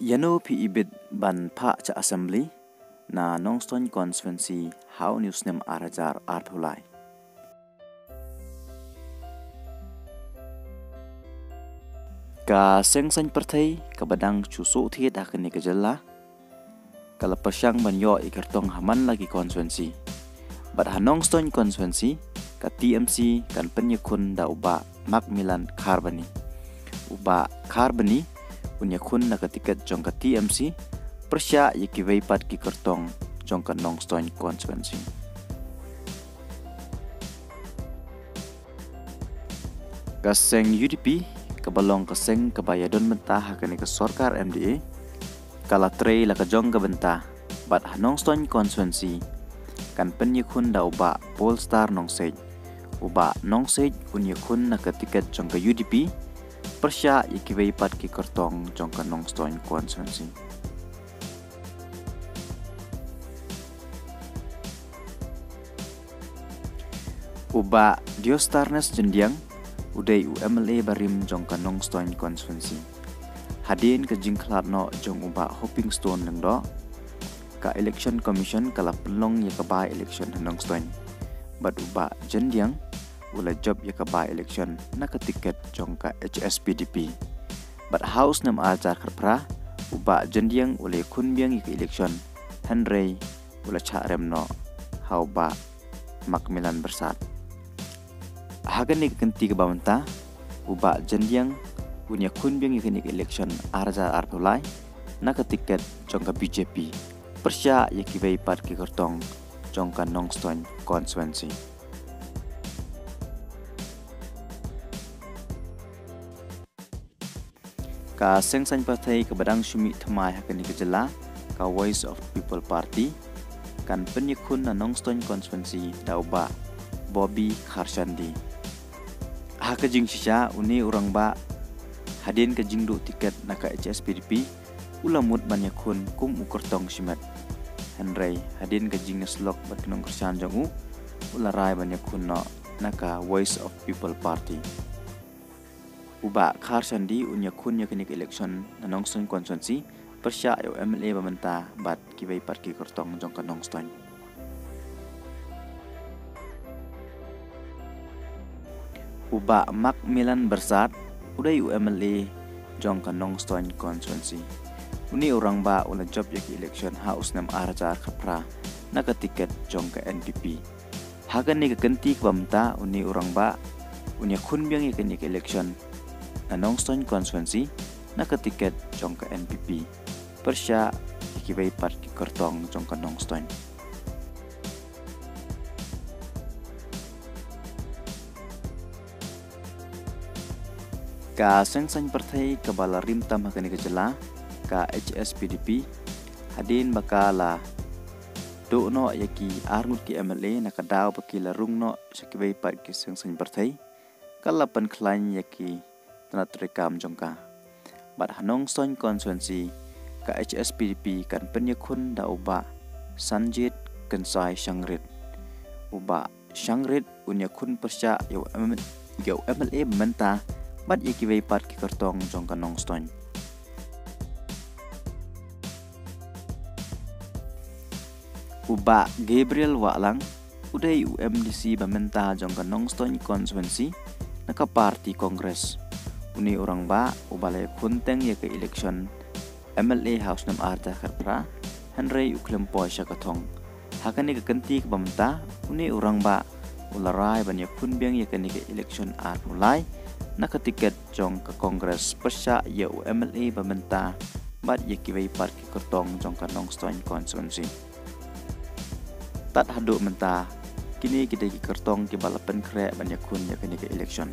Yano pi ibit ban pa cha assembly na Nongstoin constituency how newsnem arajar arthulai. Ka sengsan partai ka badang chusu thiet akani ka jalla kala pasyang banyo ikertong haman lagi constituency. Bad Nongstoin constituency ka TMC kan penyekun da uba Macmillan Carboni. Uba Carboni punya kun na katiket jong ka TMC persya yaki veipat ki kertong jong ka Nongstoin constituency. Kaseng UDP kabalong kaseng kabayadon mentah hakani ka sorkar MDA kala trei la ka jong ka bentah bat Nongstoin constituency kan penyekun da uba Polestar Nongsej. Uba Nongsej punya kun na katiket jong ka UDP persya yaki veipat ki kertong jong ka Nongstoin constituency. Uba Diostarnes Jendiang udai UMLA barim jong ka Nongstoin constituency. Hadin ke jingklat no jong uba Hopping Stone nang do ka election commission kala pelong ya ka ba election Nongstoin. Bad uba Jendiang ula job ya ka ba election na ka tiket jong ka HSPDP. Bad house nam ajar kerpra uba Jendiang ula kun biang ya ka election Henry ula cha remno hau ba Macmillan Bersat. Hagan ni kenti ke bawanta uba Jendiang punya kun biang ya ka election arja artulai na ka tiket jong ka BJP. Persya ya ki veipat ki kertong jong ka Nongstoin constituency. Ka sengsan partai ke badang syumi thamai hakani ke jela ka Voice of People Party kan penyekun na Nongstoin constituency dauba Bobby Kharshandi. Haka jing sisa uni urang ba hadin ke jingdu tiket na ka HSPDP ulamut banyakun kum ukertong simat. Henry hadin ke jing slok bat kenong kersan jong ularai banyakun no na ka Voice of People Party. Uba Kharshandi unya kun ya kini election na Nongstoin constituency persya yo MLA bamenta bat ki veipat ki kertong jong ka Nongstoin. Uba Macmillan Bersat udai UMLA jong ka Nongstoin constituency. Uni orang ba ula job ya ki election house nam arjar kapra na ka tiket jong ka NPP. Hagan ni ka kenti ka bamenta uni orang ba unya kun biang ya kini election na Nongstoin constituency na ka tiket jong ka NPP. Persya ki veipat ki kertong jong ka Nongstoin. Ka sengsan partai ka bala rimtam hakani ka jela ka HSPDP hadin bakala do no yaki arngut ki MLA na ka daw bakila rung no saki veipat ki sengsan partai kalapan klain yaki tanat rekam jongka. Bat Nongstoin constituency ka HSPDP kan penyekun da uba Sanjit Kensai Shangrit. Uba Shangrit unya kun persya yo MLA bementa bat yaki veipat ki kertong jongka Nongstoin. Uba Gabriel Waklang udai UMDC bementa jongka Nongstoin constituency na ka parti kongres. Uni orang ba ubalai kunteng ya ke election MLA house nam arta kerpra Henry uklempo sya katong. Hakani ke kenti ke bamta uni orang ba ularai banyak kun biang ya ke election art mulai na ka tiket jong ke kongres persya ya MLA bamenta bat ya ki veipat ki kertong jong ka Nongstoin constituency. Tat haduk mentah kini kita ki kertong ki balapan krek banyak kun ya ke election.